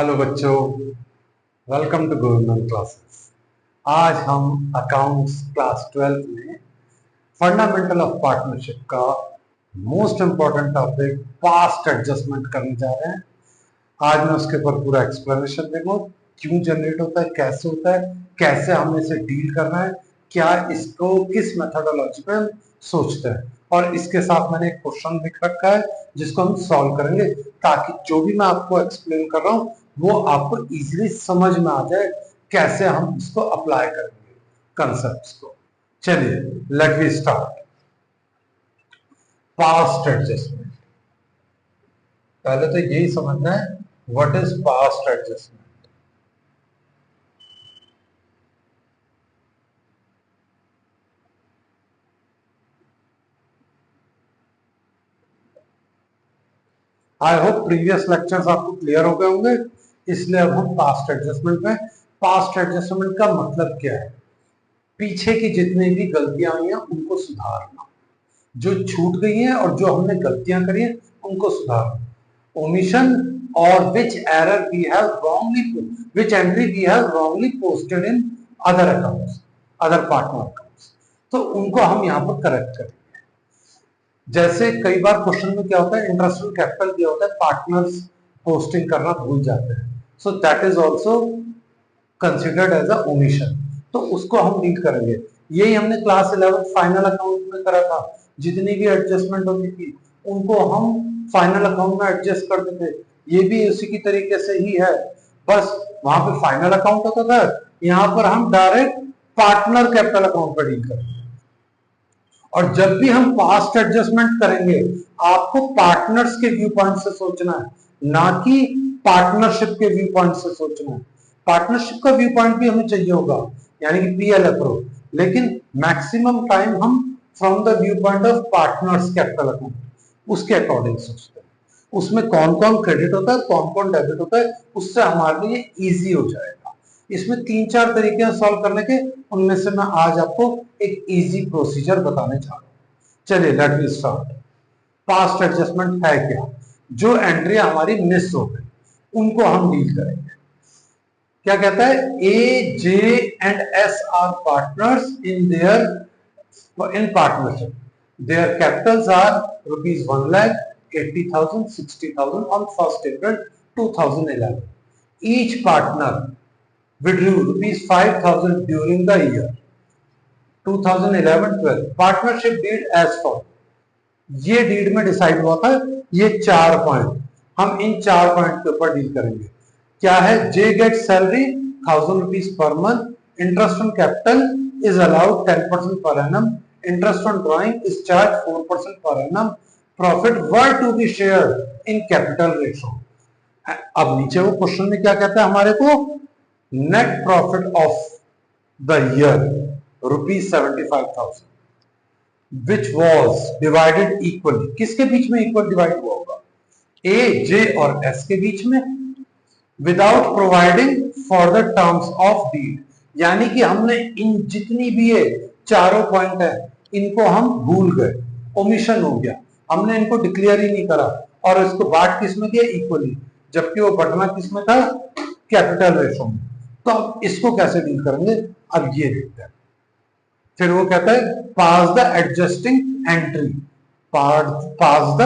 Hello बच्चों, welcome to government classes. आज हम अकाउंट्स क्लास 12 में फंडामेंटल ऑफ पार्टनरशिप का most important topic past adjustment करने जा रहे हैं। आज मैं उसके ऊपर पूरा एक्सप्लेनेशन दूंगा, क्यों जनरेट होता है, कैसे हमें इसे डील करना है, क्या इसको किस मेथोडोलॉजी पे हम सोचते हैं। और इसके साथ मैंने एक क्वेश्चन लिख रखा है जिसको हम सॉल्व करेंगे, ताकि जो भी मैं आपको एक्सप्लेन कर रहा हूँ वो आपको इजीली समझ में आ जाए कैसे हम इसको अप्लाई करेंगे कंसेप्ट्स को। चलिए let we start. Past adjustment, पहले तो यही समझना है what is past adjustment. I hope previous lectures आपको क्लियर हो गए होंगे, इसलिए अब हम पास्ट एडजस्टमेंट में। पास्ट एडजस्टमेंट का मतलब क्या है? पीछे की जितनी भी गलतियां हुई हैं उनको सुधारना, जो छूट गई हैं और जो हमने गलतियां करी हैं उनको सुधारना। ओमिशन और which entry we have wrongly posted in other accounts, other partner accounts, तो उनको हम यहाँ पर करेक्ट करें। जैसे कई बार क्वेश्चन में क्या होता है, इंटरेस्ट ऑन कैपिटल दिया होता है, पार्टनर्स पोस्टिंग करना भूल जाते हैं, so that is also considered as a omission, तो उसको हम डील करेंगे। यही हमने क्लास 11 फाइनल अकाउंट में करा था। जितनी भी एडजस्टमेंट होती थी उनको हम फाइनल अकाउंट में एडजस्ट करते थे। ये भी उसी की तरीके से ही है, बस वहां पे फाइनल अकाउंट होता था, यहाँ पर हम डायरेक्ट पार्टनर कैपिटल अकाउंट पर डील करेंगे। और जब भी हम पास्ट एडजस्टमेंट करेंगे आपको पार्टनर्स के व्यू पॉइंट से सोचना है, ना कि पार्टनरशिप के व्यू पॉइंट से सोचना है। पार्टनरशिप का व्यू पॉइंट भी हमें चाहिए होगा, यानी कि पीएल अप्रोच, लेकिन मैक्सिमम टाइम हम from the view point of partners capital account उसके अकॉर्डिंग सोचते हैं। उसमें कौन कौन क्रेडिट होता है, कौन कौन डेबिट होता है, उससे हमारे लिए इजी हो जाएगा। इसमें 3-4 तरीके हैं सॉल्व करने के, उनमें से मैं आज आपको एक इजी प्रोसीजर बताने जा रहा हूं। चलिए let me start. Past adjustment है क्या? जो एंट्री हमारी मिस हो गई उनको हम डील करेंगे। क्या कहता है? A J and S are partners in partnership, their capitals are rupees 1,80,000, 60,000 on 1st April 2011. Each partner withdrew rupees 5,000 during the year 2011-12. Partnership deed as for, ये डीड में डिसाइड हुआ था ये 4 पॉइंट, हम इन 4 पॉइंट के ऊपर डील करेंगे। क्या है? J get salary 1,000 rupees per month, interest on capital is allowed 10% per annum, interest on drawing is charged 4% per annum, profit were to be shared in capital ratio। अब नीचे वो question में क्या कहता है हमारे को? Net profit of the year rupees 75,000 which was divided equally। किसके बीच में इक्वल डिवाइड हुआ होगा? ए जे और एस के बीच में, without providing for the terms of deed, यानी कि हमने इन जितनी भी ये चारों पॉइंट है इनको हम भूल गए, ओमिशन हो गया, हमने इनको डिक्लेयर ही नहीं करा और इसको बांट किस में दिया? इक्वली, जबकि वो बटना किस में था? कैपिटल रेशो में। तो अब इसको कैसे डील करेंगे, अब ये देखते हैं। फिर वो कहता है pass the adjusting entry, pass the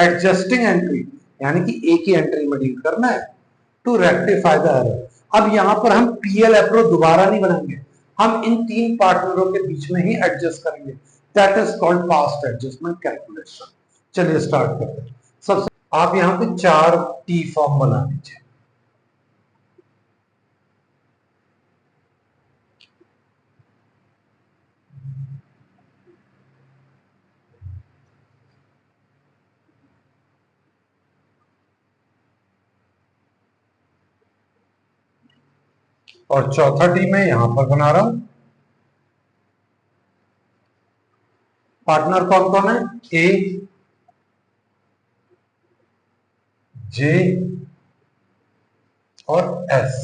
adjusting entry, यानी कि एक ही एंट्री में डील करना है टू रेक्टिफाई द एरर। अब यहां पर हम पीएल अप्रोच दोबारा नहीं बनाएंगे, हम इन 3 पार्टनरों के बीच में ही एडजस्ट करेंगे। That is called past adjustment calculation. चलिए स्टार्ट करते हैं। सबसे आप यहां पे 4 टी फॉर्म बना दीजिए। और चौथा टी मैं यहां पर बना रहा हूं। पार्टनर कौन कौन है? ए जे और एस,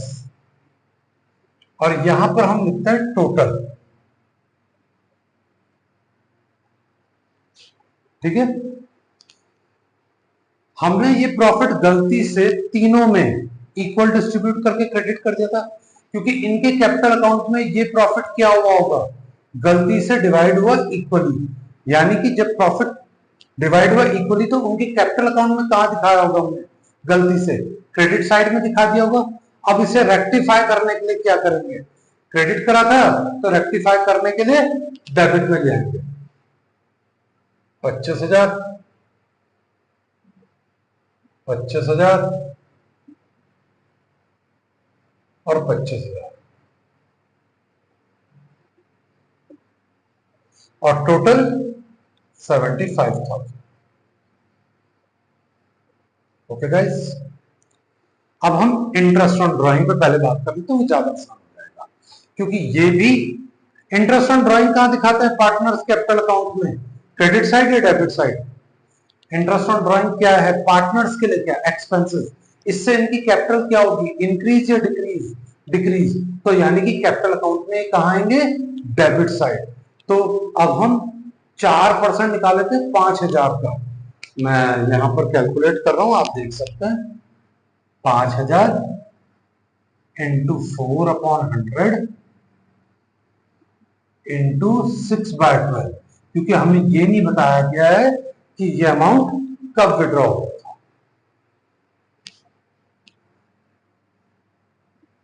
और यहां पर हम लिखते हैं टोटल। ठीक है, हमने ये प्रॉफिट गलती से तीनों में इक्वल डिस्ट्रीब्यूट करके क्रेडिट कर दिया था, क्योंकि इनके कैपिटल अकाउंट में ये प्रॉफिट क्या हुआ होगा, गलती से डिवाइड हुआ इक्वली, यानी कि जब प्रॉफिट डिवाइड हुआ इक्वली तो उनके कैपिटल अकाउंट में कहां दिखाया होगा हमने, गलती से क्रेडिट साइड में दिखा दिया होगा। अब इसे रेक्टिफाई करने के लिए क्या करेंगे, क्रेडिट करा था तो रेक्टिफाई करने के लिए डेबिट में ले आएंगे। 25,000 25,000 और 25,000 और टोटल 75,000। ओके गाइस, अब हम इंटरेस्ट ऑन ड्राइंग पे पहले बात कर लेते तो वो ज्यादा आसान हो जाएगा, क्योंकि ये भी इंटरेस्ट ऑन ड्राइंग कहां दिखाते हैं, पार्टनर्स कैपिटल अकाउंट में, क्रेडिट साइड या debit side. Interest on drawing क्या है, पार्टनर्स के लिए क्या, एक्सपेंसेस, इससे इनकी कैपिटल क्या होगी, इंक्रीज या डिक्रीज, डिक्रीज, तो यानी कि कैपिटल अकाउंट में कहां आएंगे, डेबिट साइड। तो अब हम 4% निकाले थे 5,000 का, मैं यहां पर कैलकुलेट कर रहा हूं, आप देख सकते हैं 5,000 इंटू 4/100 इंटू 6/12, क्योंकि हमें ये नहीं बताया गया है कि ये अमाउंट कब विड्रॉ होगा।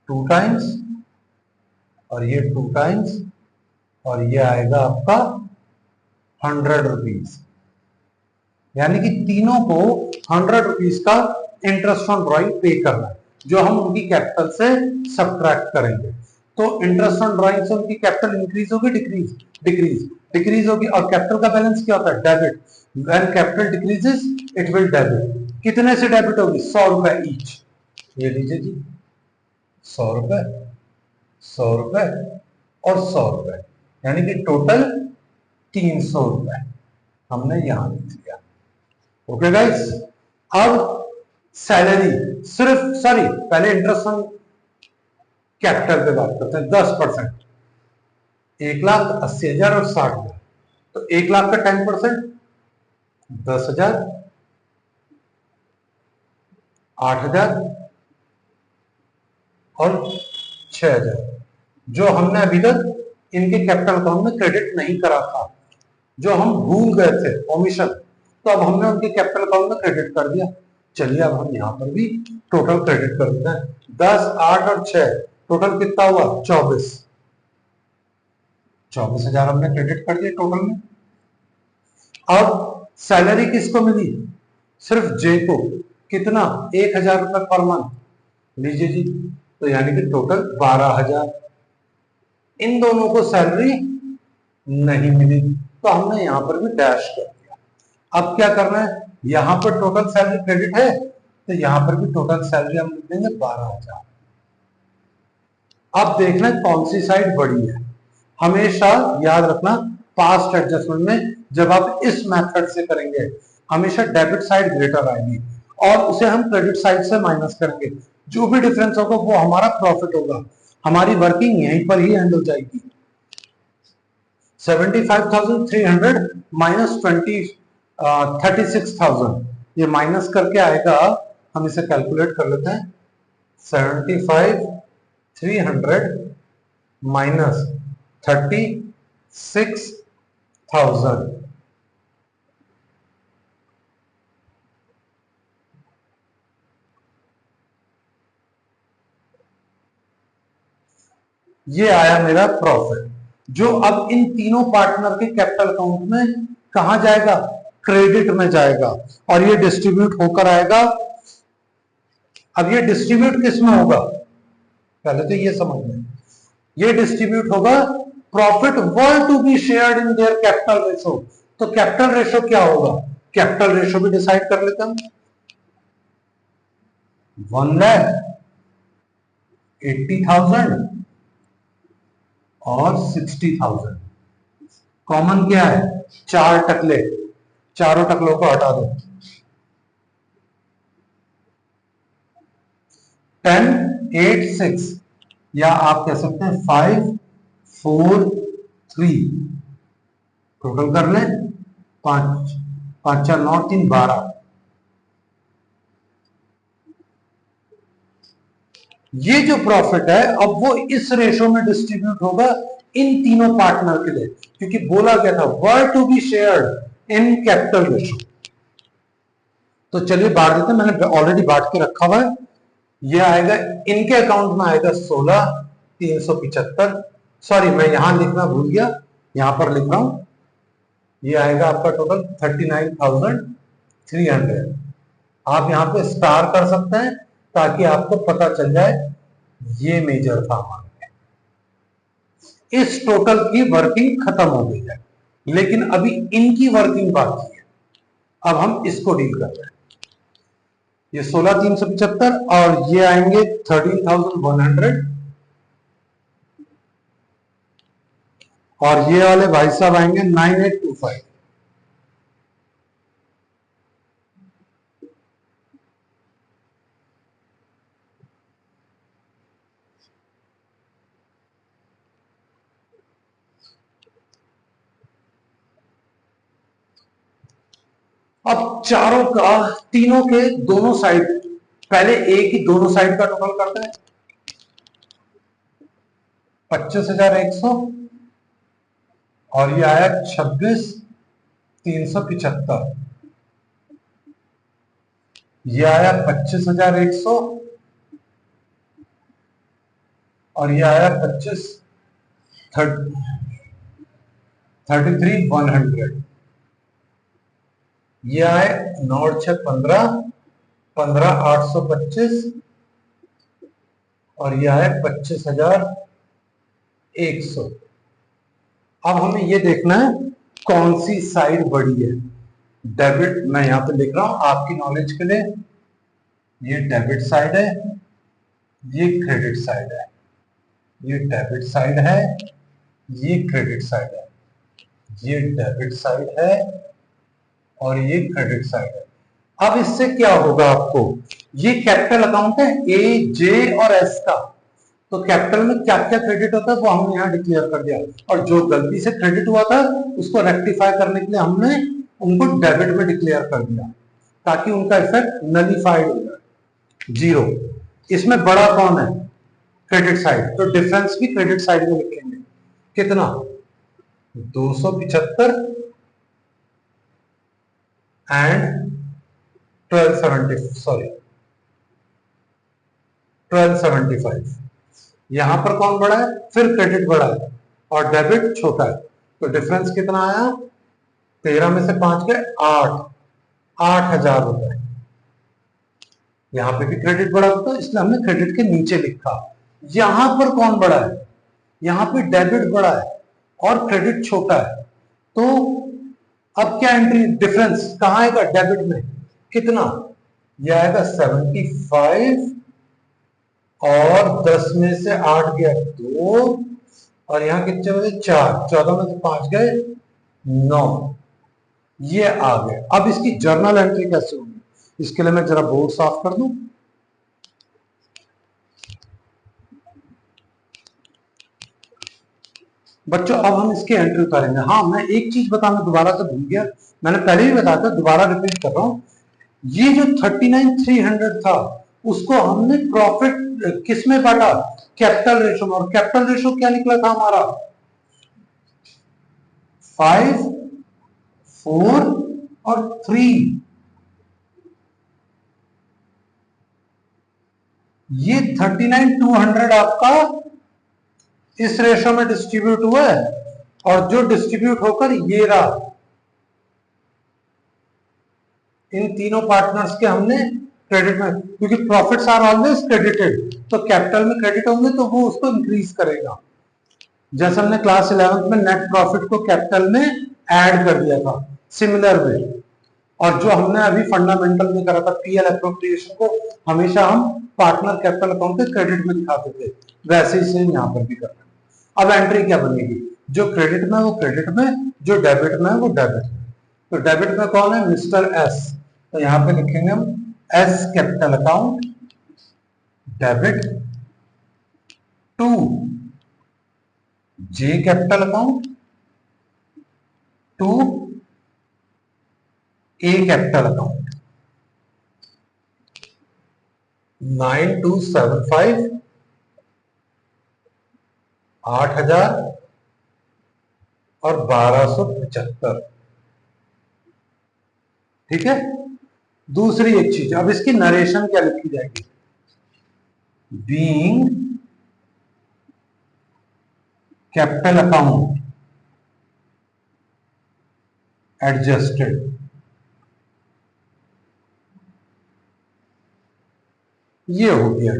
2 टाइम्स और ये 2 टाइम्स और ये आएगा आपका 100 रुपीज, यानी कि तीनों को 100 रुपीज का इंटरेस्ट ऑन ड्राइंग पे करना है, जो हम उनकी कैपिटल से सब्ट्रैक्ट करेंगे। तो इंटरेस्ट ऑन ड्राइंग से उनकी कैपिटल इंक्रीज होगी, डिक्रीज, डिक्रीज, डिक्रीज होगी, और कैपिटल का बैलेंस क्या होता है, debit. When capital decreases it will debit. कितने से डेबिट होगी, 100 रुपए ईच, ये लीजिए जी, 100 रुपए, 100 रुपए और 100 रुपए, यानी कि टोटल 300 रुपए हमने यहां लिख लिया। ओके गाइस, अब सैलरी सिर्फ, सॉरी पहले इंटरेस्ट ऑन कैपिटल पे बात करते हैं, 10%, 1,80,000 और 60,000, तो 1,00,000 का 10%, 10,000, 8,000 और 6,000, जो हमने अभी तक इनके कैपिटल अकाउंट में क्रेडिट नहीं करा था, जो हम भूल गए थे, ओमिशन, तो अब हमने उनके कैपिटल अकाउंट में क्रेडिट कर दिया। चलिए अब हम यहां पर भी टोटल क्रेडिट कर देते हैं, 10, 8 और 6, टोटल कितना हुआ, 24,000 हमने क्रेडिट कर दिया टोटल में। अब सैलरी किसको मिली, सिर्फ जे को, कितना, 1,000 रुपए पर मंथ, लीजिए जी, तो यानी कि टोटल 12,000। इन दोनों को सैलरी नहीं मिली, तो हमने यहां पर भी डैश कर दिया। अब क्या करना है, यहां पर टोटल सैलरी क्रेडिट है, तो यहां पर भी टोटल सैलरी हम लिख देंगे 12,000। अब देखना कौन सी साइड बड़ी है, हमेशा याद रखना पास्ट एडजस्टमेंट में जब आप इस मेथड से करेंगे हमेशा डेबिट साइड ग्रेटर आएगी और उसे हम क्रेडिट साइड से माइनस करेंगे, जो भी डिफरेंस होगा वो हमारा प्रॉफिट होगा, हमारी वर्किंग यहीं पर ही एंड हो जाएगी। 75,300 माइनस 36,000, ये माइनस करके आएगा, हम इसे कैलकुलेट कर लेते हैं, 75,300 माइनस 36,000, ये आया मेरा प्रॉफिट, जो अब इन तीनों पार्टनर के कैपिटल अकाउंट में कहां जाएगा, क्रेडिट में जाएगा, और ये डिस्ट्रीब्यूट होकर आएगा। अब ये डिस्ट्रीब्यूट किस में होगा, पहले तो ये समझ लें, ये डिस्ट्रीब्यूट होगा profit were to be shared in their capital ratio. तो कैपिटल रेशो क्या होगा, कैपिटल रेशो भी डिसाइड कर लेते हैं, 1,80,000 और 60,000, कॉमन क्या है, 4 टकले, चारों टकलों को हटा दो, 10, 8, 6, या आप कह सकते हैं 5, 4, 3, टोटल कर लें, 5, 5, 4, 9, 3, 12, ये जो प्रॉफिट है अब वो इस रेशो में डिस्ट्रीब्यूट होगा इन तीनों पार्टनर के लिए, क्योंकि बोला गया था were to be shared in capital ratio. तो चलिए बांट देते हैं, मैंने ऑलरेडी बांट के रखा हुआ है। ये आएगा इनके अकाउंट में आएगा 16,375, सॉरी मैं यहां लिखना भूल गया, यहां पर लिख रहा हूं। ये आएगा आपका टोटल 39,300। आप यहां पे स्टार कर सकते हैं ताकि आपको पता चल जाए ये मेजर था हमारा। इस टोटल की वर्किंग खत्म हो गई है, लेकिन अभी इनकी वर्किंग बाकी है। अब हम इसको डील कर रहे हैं। ये 16,375 और ये आएंगे 13,100, और ये वाले भाई साहब आएंगे 9,825। अब चारों का, तीनों के दोनों साइड, पहले एक ही दोनों साइड का टोटल करते हैं। 25,100 और ये आया 26,375। ये आया 25,100 और ये आया 33,100। ये आए 9 और 6 15, 15,825 और ये आए 25,100। अब हमें ये देखना है कौन सी साइड बड़ी है। डेबिट मैं यहां पे लिख रहा हूं आपकी नॉलेज के लिए। ये डेबिट साइड है, ये क्रेडिट साइड है। ये डेबिट साइड है, ये क्रेडिट साइड है। ये डेबिट साइड है और ये क्रेडिट साइड है। अब इससे क्या होगा आपको, ये कैपिटल अकाउंट है ए जे और एस का, तो कैपिटल में क्या क्या क्रेडिट होता है वो हमने यहाँ डिक्लेयर कर दिया, और जो गलती से क्रेडिट हुआ था उसको रेक्टिफाई करने के लिए हमने उनको डेबिट में डिक्लेयर कर दिया, ताकि उनका इफेक्ट नलीफाइड हो जाए, जीरो। इसमें बड़ा कौन है, क्रेडिट साइड, तो डिफरेंस भी क्रेडिट साइड में लिखेंगे। कितना, 275 एंड 1275। यहां पर कौन बड़ा है, फिर क्रेडिट बड़ा है और डेबिट छोटा है, तो डिफरेंस कितना आया, 13 में से 5 गए 8, 8,000 रुपए। यहां पे भी क्रेडिट बड़ा होता है इसलिए हमने क्रेडिट के नीचे लिखा। यहां पर कौन बड़ा है, यहां पे डेबिट बड़ा है और क्रेडिट छोटा है, तो अब क्या एंट्री, डिफरेंस कहां आएगा, डेबिट में। कितना, यह आएगा 75 और 10 में से 8 गया 2 और यहां कितने बजे 4, 14 में से 5 गए 9, ये आ गए। अब इसकी जर्नल एंट्री कैसे होगी, इसके लिए मैं जरा बोर्ड साफ कर दूं। बच्चों अब हम इसकी एंट्री उतारेंगे। हाँ मैं एक चीज बताना दोबारा से भूल गया, मैंने पहले भी बताया था, दोबारा रिपीट कर रहा हूं। ये जो 39,300 था उसको हमने प्रॉफिट किस में बांटा, कैपिटल रेशो में, और कैपिटल रेशो क्या निकला था हमारा, 5, 4 और 3। ये 39,200 आपका इस रेशो में डिस्ट्रीब्यूट हुआ है, और जो डिस्ट्रीब्यूट होकर ये रहा, इन तीनों पार्टनर्स के हमने क्रेडिट में, क्योंकि प्रॉफिट्स आर ऑलवेज क्रेडिटेड, तो कैपिटल में क्रेडिट होंगे तो वो उसको इंक्रीज करेगा। जैसे हमने क्लास 11th में नेट प्रॉफिट को कैपिटल में ऐड कर दिया था, सिमिलर वे। और जो हमने अभी फंडामेंटल में करा था पीएल एप्रोप्रिएशन को हमेशा हम पार्टनर कैपिटल अकाउंट के क्रेडिट में दिखाते थे, वैसे ही सेम यहाँ पर भी करना है। अब एंट्री क्या बनेगी, जो क्रेडिट में वो क्रेडिट में, जो डेबिट में वो डेबिट में। तो डेबिट में कौन है, मिस्टर एस, तो यहां पे लिखेंगे हम S capital account debit to J capital account to A capital account. 9275 8000 और 1275। ठीक है। दूसरी एक चीज, अब इसकी नरेशन क्या लिखी जाएगी? Being capital account adjusted. ये हो गया।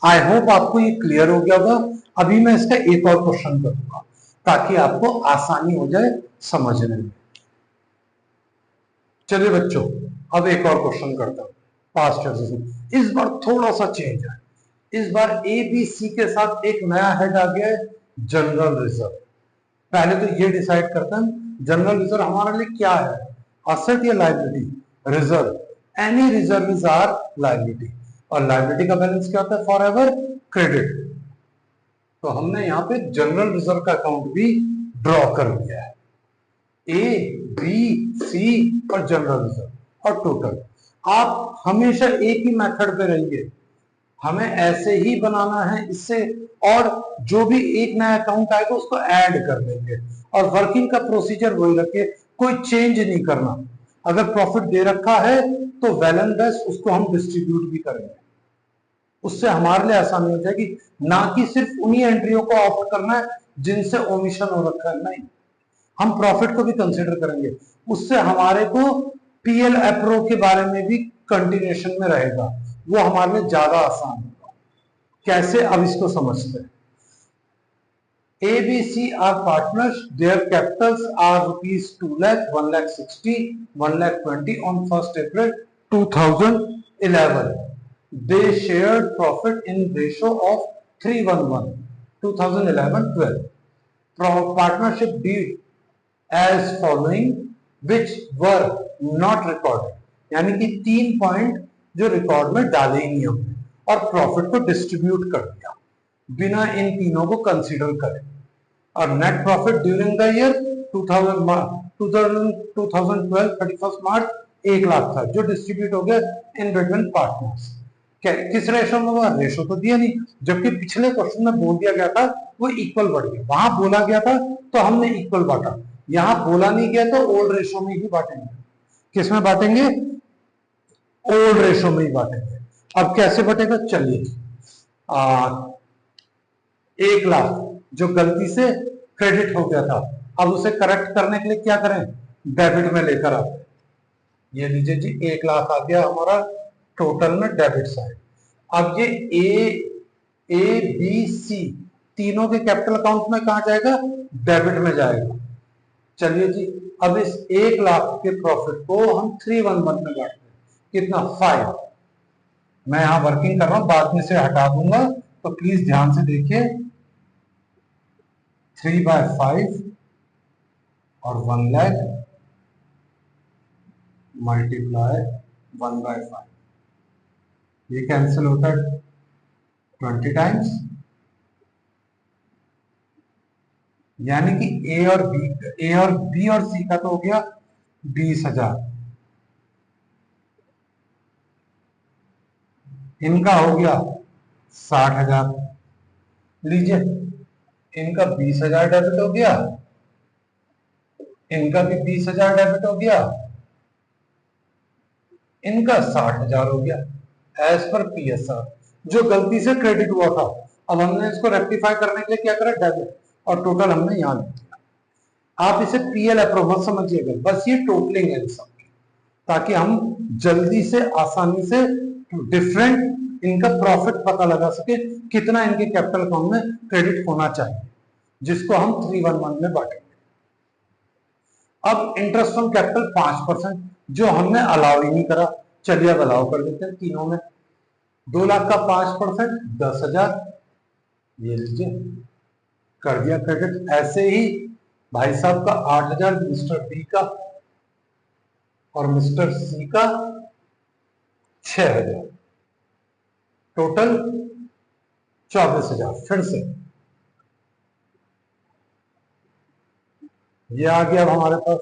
आई होप आपको ये क्लियर हो गया होगा। अभी मैं इसका एक और क्वेश्चन करूंगा ताकि आपको आसानी हो जाए समझने में। चलिए बच्चों, अब एक और क्वेश्चन करता हूं। पास्ट टेंस इस बार थोड़ा सा चेंज है। इस बार ए बी सी के साथ एक नया हेड आ गया है, जनरल रिजर्व। पहले तो ये डिसाइड करता है जनरल रिजर्व हमारे लिए क्या है, असेट या liability? Reserve. Any reserve is our liability, और लायबिलिटी का बैलेंस क्या होता है? Forever credit. तो हमने यहाँ पे जनरल रिजर्व का अकाउंट भी ड्रॉ कर लिया है। ए बी सी और जनरल रिजर्व और टोटल। आप हमेशा एक ही मेथड पे रहिए, हमें ऐसे ही बनाना है इससे, और जो भी एक नया अकाउंट आएगा उसको ऐड कर देंगे, और वर्किंग का प्रोसीजर वही रखे, कोई चेंज नहीं करना। अगर प्रॉफिट दे रखा है तो वेल एंड बेस्ट, उसको हम डिस्ट्रीब्यूट भी करेंगे, उससे हमारे लिए आसानी हो जाएगी। ना कि सिर्फ उन्हीं एंट्रियों को ऑप्ट करना है जिनसे ओमिशन हो रखा है, नहीं, हम प्रॉफिट को भी कंसीडर करेंगे। उससे हमारे को पीएल एप्रो के बारे में भी कंटिन्यूएशन में रहेगा, वो हमारे लिए ज्यादा आसान होगा। कैसे, अब इसको समझते हैं। A, B, C are partners. Their capitals are rupees 2 lakh, 1 lakh 60, 1 lakh 20 on 1st April 2011. They shared profit in ratio of 3:1, 2011-12. Partnership deed as following, which were not recorded. यानी कि 3 पॉइंट जो रिकॉर्ड में डाले ही नहीं हमने, और profit को distribute कर दिया बिना इन तीनों को कंसीडर करें। और net profit during the year 2012 31 मार्च 1 लाख था, जो डिस्ट्रीब्यूट हो गया इन बिटवीन पार्टनर्स। किस रेशो में हुआ? रेशो तो दिया नहीं, जबकि पिछले क्वेश्चन में बोल दिया गया था वो इक्वल बढ़ गया, वहां बोला गया था तो हमने इक्वल बांटा, यहां बोला नहीं गया तो ओल्ड रेशो में ही बांटेंगे। किस में बांटेंगे? ओल्ड रेशो में ही बांटेंगे। अब कैसे बटेगा? चलिए, 1 लाख जो गलती से क्रेडिट हो गया था, अब उसे करेक्ट करने के लिए क्या करें? डेबिट में लेकर आते। ये लीजिए जी, 1 लाख आ गया हमारा टोटल में डेबिट साइड। अब ये ए बी सी तीनों के कैपिटल अकाउंट में कहा जाएगा? डेबिट में जाएगा। चलिए जी, अब इस 1 लाख के प्रॉफिट को हम 311 में बांटते हैं। कितना? 5। मैं यहां वर्किंग कर रहा हूं, बाद में से हटा दूंगा, तो प्लीज ध्यान से देखिए। 3/5 और 1 लाख मल्टीप्लाई 1/5, ये कैंसिल होता है 20 टाइम्स, यानी कि ए और बी और सी का तो हो गया 20,000, इनका हो गया 60,000। लीजिए, इनका 20,000 डेबिट हो गया, इनका भी 20,000 डेबिट हो गया, इनका 60,000 हो गया एज पर पीएसआर, जो गलती से क्रेडिट हुआ था। अब हमने इसको रेक्टिफाई करने के लिए क्या करा? डेबिट, और टोटल हमने यहां लिख दिया। आप इसे पीएल अप्रूवल समझिएगा, बस ये टोटलिंग है सब, ताकि हम जल्दी से आसानी से डिफरेंट इनका प्रॉफिट पता लगा सके, कितना इनके कैपिटल अकाउंट में क्रेडिट होना चाहिए, जिसको हम 311 में बांटेंगे। अब इंटरेस्ट ऑन कैपिटल 5%, जो हमने अलाउ ही नहीं करा, चलिए अब अलाउ कर देते हैं तीनों में। 2 लाख का 5% 10,000, ये लीजिए कर दिया क्रेडिट। ऐसे ही भाई साहब का 8,000, मिस्टर बी का और मिस्टर सी का 6,000, टोटल 24,000। फिर से ये आ गया अब हमारे पास।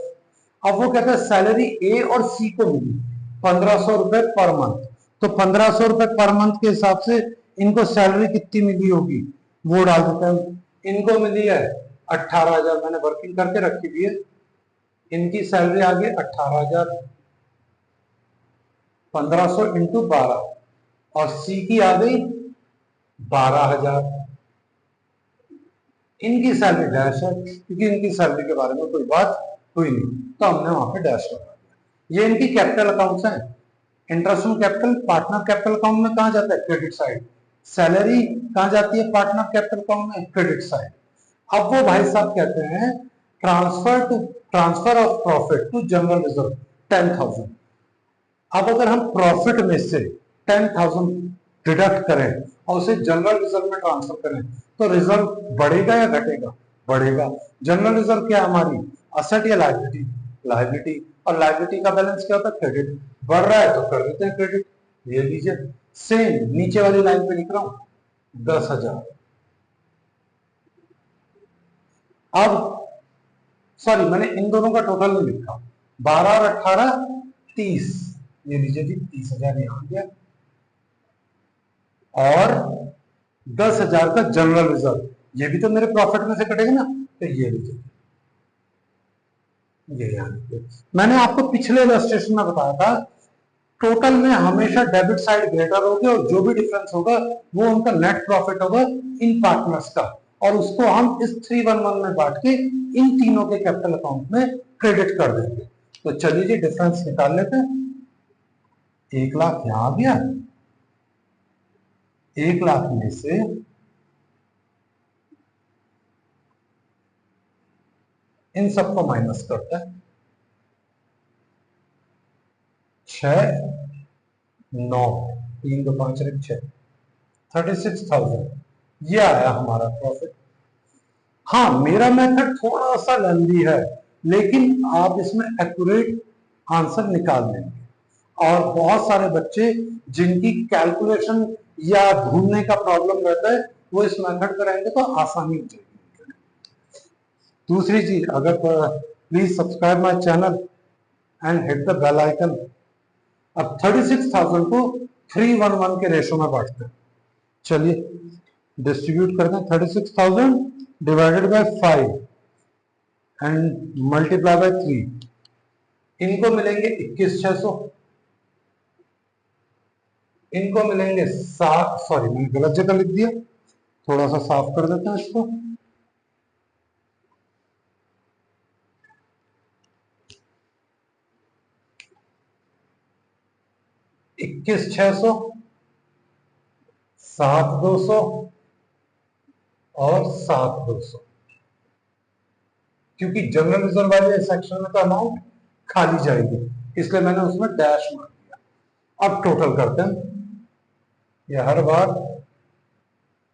अब वो कहता है सैलरी ए और सी को मिली 1,500 रुपए पर मंथ, तो 1500 रुपए पर मंथ के हिसाब से इनको सैलरी कितनी मिली होगी वो डाल देते हैं। इनको मिली है 18,000, मैंने वर्किंग करके रखी हुई है। इनकी सैलरी आ गई 18,000, 1500 इंटू 12, और सी की आ गई 12,000। इनकी सैलरी डैश है क्योंकि इनकी सैलरी के बारे में कोई बात हुई नहीं, तो हमने वहां पे डैश लगा दिया। ये इनकी कैपिटल अकाउंट्स हैं। Interest on capital partner capital account में कहा जाता है, क्रेडिट साइड। सैलरी कहां जाती है पार्टनर कैपिटल अकाउंट में, क्रेडिट साइड। अब वो भाई साहब कहते हैं transfer of profit to general reserve 10,000। अब अगर हम प्रॉफिट में से 10,000 डिडक्ट करें और उसे जनरल रिजर्व में ट्रांसफर करें तो रिजर्व बढ़ेगा या घटेगा, बढ़ेगा। जनरल रिजर्व क्या हमारी, असेट या लायबिलिटी, लायबिलिटी, और लायबिलिटी का बैलेंस क्या होता है, क्रेडिट। बढ़ रहा है तो कर देते हैं क्रेडिट। ये लीजिए, सेम नीचे वाली लाइन पे लिख रहा हूं 10,000। अब सॉरी, मैंने इन दोनों का टोटल नहीं लिखा, 12 और 18 30, ये लीजिए जी 30,000 यहां गया, और 10,000 का जनरल रिजर्व, ये भी तो मेरे प्रॉफिट में से कटेगा ना, तो ये लीजिए, ये यहां। मैंने आपको पिछले इलस्ट्रेशन में बताया था टोटल में हमेशा डेबिट साइड ग्रेटर होगी और जो भी डिफरेंस होगा वो उनका नेट प्रॉफिट होगा इन पार्टनर्स का, और उसको हम इस 311 में बांट के इन तीनों के कैपिटल अकाउंट में क्रेडिट कर देंगे। तो चलिए जी डिफरेंस निकाल लेते हैं। 1 लाख यहां आ गया, 1 लाख में से इन सबको माइनस करते हैं, 6 9 3 2 5 6, 36,000, ये आया हमारा प्रॉफिट। हाँ, मेरा मेथड थोड़ा सा लेंदी है, लेकिन आप इसमें एक्यूरेट आंसर निकाल लेंगे। और बहुत सारे बच्चे जिनकी कैलकुलेशन या ढूंढने का प्रॉब्लम रहता है वो इस मेथड करेंगे तो आसानी हो जाएगी। दूसरी चीज, अगर please subscribe my channel and hit the bell icon. अब 36,000 को 311 के रेशो में बांटते हैं। चलिए डिस्ट्रीब्यूट करते हैं, 36,000 divided by 5 and multiply by 3, इनको मिलेंगे 21,600, इनको मिलेंगे 7, सॉरी मैंने गलत जगह लिख दिया, थोड़ा सा साफ कर देते हैं इसको। इक्कीस 600, 7 200 और 7 200, क्योंकि जनरल रिजर्व वाले सेक्शन में तो अमाउंट खाली जाएगी इसलिए मैंने उसमें डैश मार दिया। अब टोटल करते हैं, ये हर बार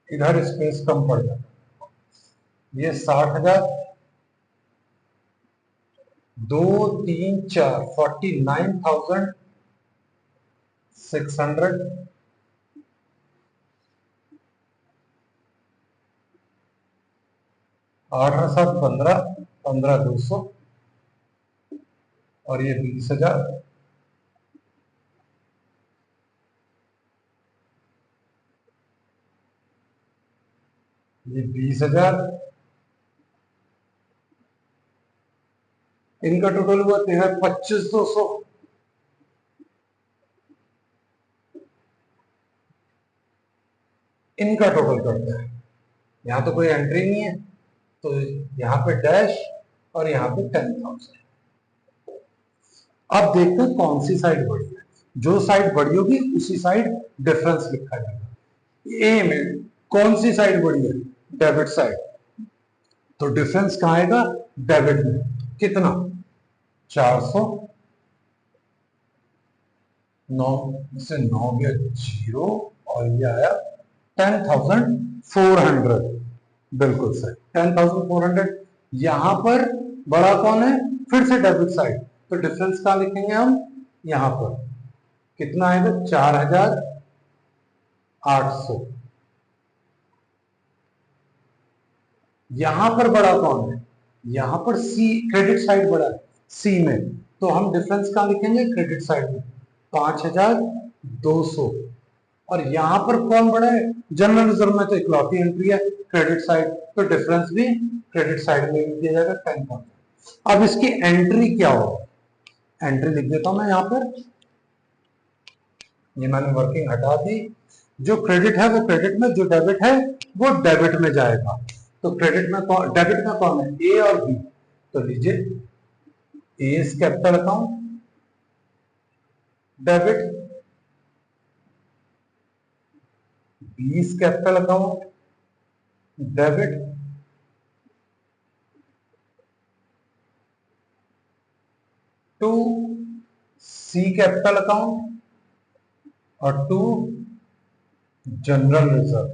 इधर स्पेस कम पड़ जाता है। ये 60,000, 2 3 4 49,600, 8 और 7 15, 15,200, और ये 20,000, ये 20,000, इनका टोटल हुआ 25,200, इनका टोटल करते हैं। यहां तो कोई एंट्री नहीं है तो यहां पे डैश और यहां पे 10,000। अब देखते हैं कौन सी साइड बड़ी है, जो साइड बड़ी होगी उसी साइड डिफरेंस लिखा जाएगा। ए में कौन सी साइड बड़ी है, डेबिट साइड, तो डिफरेंस कहां आएगा, डेबिट में। कितना, 400, 9 से 9 गया 0, और ये आया 10,400, बिल्कुल सही 10,400। यहां पर बड़ा कौन है, फिर से डेबिट साइड, तो डिफरेंस कहां लिखेंगे हम, यहां पर कितना आएगा, 4,800। यहां पर बड़ा कौन है, यहां पर सी, क्रेडिट साइड बड़ा है सी में, तो हम डिफरेंस कहां लिखेंगे, क्रेडिट साइड में, 5,000 200, और यहां पर कौन बड़ा है? जनरल रिजर्व में तो इकलौती एंट्री है क्रेडिट साइड, तो डिफरेंस भी क्रेडिट साइड में दिया जाएगा 10,000। अब इसकी एंट्री क्या होगा? एंट्री लिख देता हूं मैं यहां पर, ये मैंने वर्किंग हटा दी। जो क्रेडिट है वो क्रेडिट में, जो डेबिट है वो डेबिट में जाएगा। तो क्रेडिट में कौन, डेबिट में कौन है? ए और बी। तो लीजिए A is capital account debit, B is capital account debit, to C capital account और टू जनरल रिजर्व।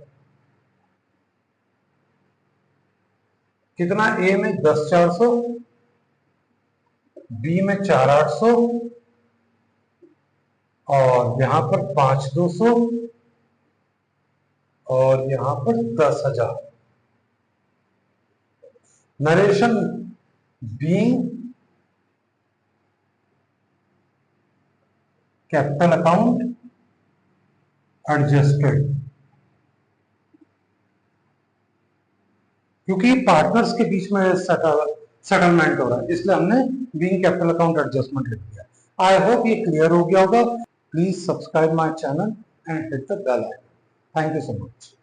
कितना? ए में 10,400, बी में 4,800 और यहां पर 5,200 और यहां पर 10,000। Narration being capital account adjusted, क्योंकि पार्टनर्स के बीच में सेटलमेंट हो रहा है, इसलिए हमने बीइंग कैपिटल अकाउंट एडजस्टमेंट लिख दिया। आई होप ये क्लियर हो गया होगा। Please subscribe my channel and hit the bell icon. Thank you so much.